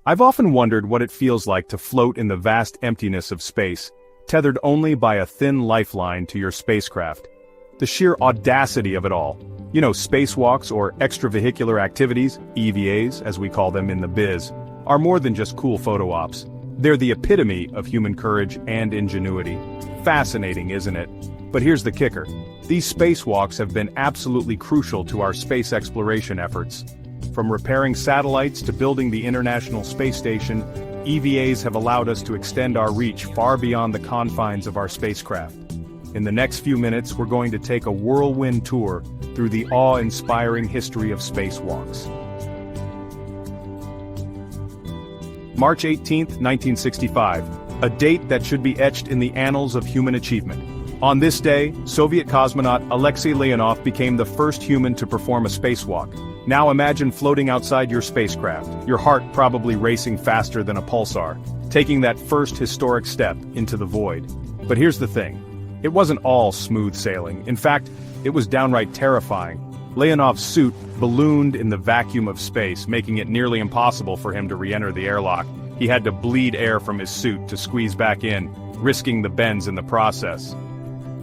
I've often wondered what it feels like to float in the vast emptiness of space, tethered only by a thin lifeline to your spacecraft. The sheer audacity of it all. You know, spacewalks or extravehicular activities, EVAs as we call them in the biz, are more than just cool photo ops. They're the epitome of human courage and ingenuity. Fascinating, isn't it? But here's the kicker. These spacewalks have been absolutely crucial to our space exploration efforts. From repairing satellites to building the International Space Station, EVAs have allowed us to extend our reach far beyond the confines of our spacecraft. In the next few minutes, we're going to take a whirlwind tour through the awe-inspiring history of spacewalks. March 18, 1965, a date that should be etched in the annals of human achievement. On this day, Soviet cosmonaut Alexei Leonov became the first human to perform a spacewalk. Now imagine floating outside your spacecraft, your heart probably racing faster than a pulsar, taking that first historic step into the void. But here's the thing. It wasn't all smooth sailing. In fact, it was downright terrifying. Leonov's suit ballooned in the vacuum of space, making it nearly impossible for him to re-enter the airlock. He had to bleed air from his suit to squeeze back in, risking the bends in the process.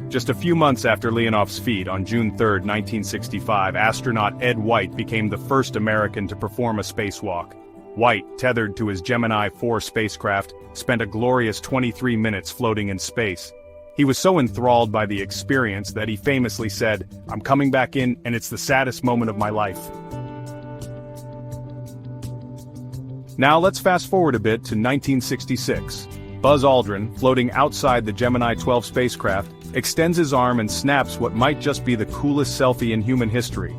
Just a few months after Leonov's feat, on June 3, 1965, astronaut Ed White became the first American to perform a spacewalk. White, tethered to his Gemini 4 spacecraft, spent a glorious 23 minutes floating in space. He was so enthralled by the experience that he famously said, "I'm coming back in, and it's the saddest moment of my life." Now let's fast forward a bit to 1966. Buzz Aldrin, floating outside the Gemini 12 spacecraft, extends his arm and snaps what might just be the coolest selfie in human history.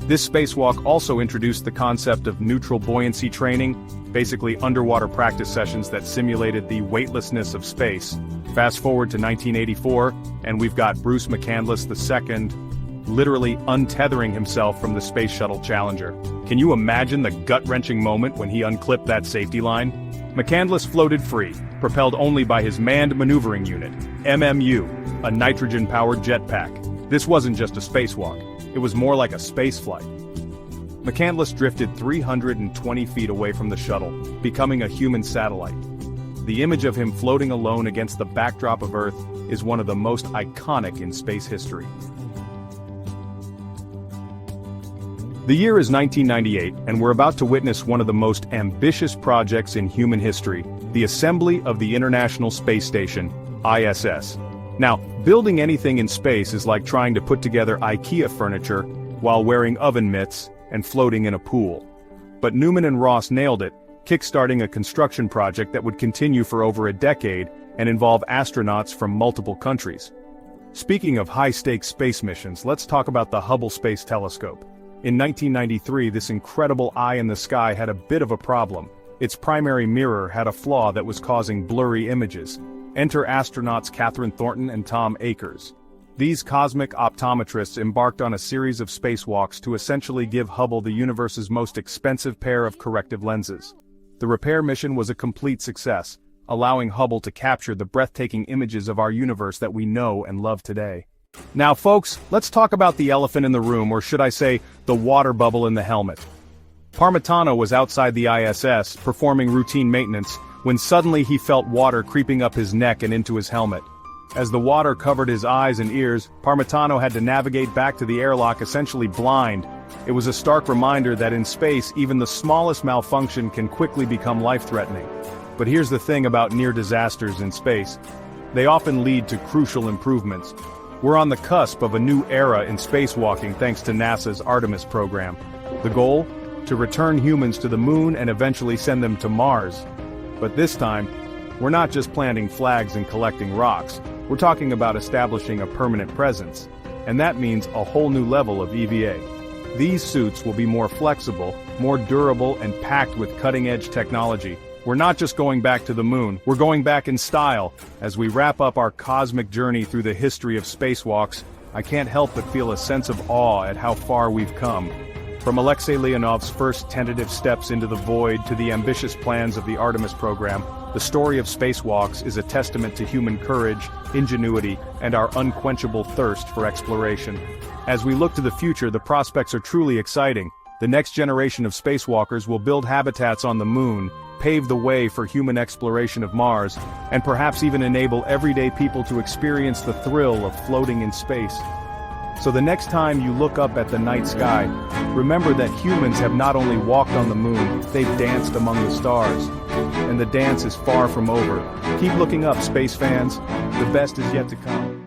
This spacewalk also introduced the concept of neutral buoyancy training, basically underwater practice sessions that simulated the weightlessness of space. Fast forward to 1984, and we've got Bruce McCandless II literally untethering himself from the Space Shuttle Challenger. Can you imagine the gut-wrenching moment when he unclipped that safety line? McCandless floated free, propelled only by his Manned Maneuvering Unit, MMU, a nitrogen-powered jetpack. This wasn't just a spacewalk, it was more like a spaceflight. McCandless drifted 320 feet away from the shuttle, becoming a human satellite. The image of him floating alone against the backdrop of Earth is one of the most iconic in space history. The year is 1998, and we're about to witness one of the most ambitious projects in human history, the assembly of the International Space Station, ISS. Now, building anything in space is like trying to put together IKEA furniture while wearing oven mitts and floating in a pool. But Newman and Ross nailed it, kickstarting a construction project that would continue for over a decade and involve astronauts from multiple countries. Speaking of high-stakes space missions, let's talk about the Hubble Space Telescope. In 1993, this incredible eye in the sky had a bit of a problem. Its primary mirror had a flaw that was causing blurry images. Enter astronauts Catherine Thornton and Tom Akers. These cosmic optometrists embarked on a series of spacewalks to essentially give Hubble the universe's most expensive pair of corrective lenses. The repair mission was a complete success, allowing Hubble to capture the breathtaking images of our universe that we know and love today. Now folks, let's talk about the elephant in the room, or should I say, the water bubble in the helmet. Parmitano was outside the ISS, performing routine maintenance, when suddenly he felt water creeping up his neck and into his helmet. As the water covered his eyes and ears, Parmitano had to navigate back to the airlock essentially blind. It was a stark reminder that in space, even the smallest malfunction can quickly become life-threatening. But here's the thing about near disasters in space. They often lead to crucial improvements. We're on the cusp of a new era in spacewalking thanks to NASA's Artemis program. The goal? To return humans to the moon and eventually send them to Mars. But this time, we're not just planting flags and collecting rocks. We're talking about establishing a permanent presence. And that means a whole new level of EVA. These suits will be more flexible, more durable, and packed with cutting-edge technology. We're not just going back to the moon, we're going back in style. As we wrap up our cosmic journey through the history of spacewalks, I can't help but feel a sense of awe at how far we've come. From Alexei Leonov's first tentative steps into the void to the ambitious plans of the Artemis program, the story of spacewalks is a testament to human courage, ingenuity, and our unquenchable thirst for exploration. As we look to the future, the prospects are truly exciting. The next generation of spacewalkers will build habitats on the moon, pave the way for human exploration of Mars, and perhaps even enable everyday people to experience the thrill of floating in space. So the next time you look up at the night sky, remember that humans have not only walked on the moon, they've danced among the stars. And the dance is far from over. Keep looking up, space fans. The best is yet to come.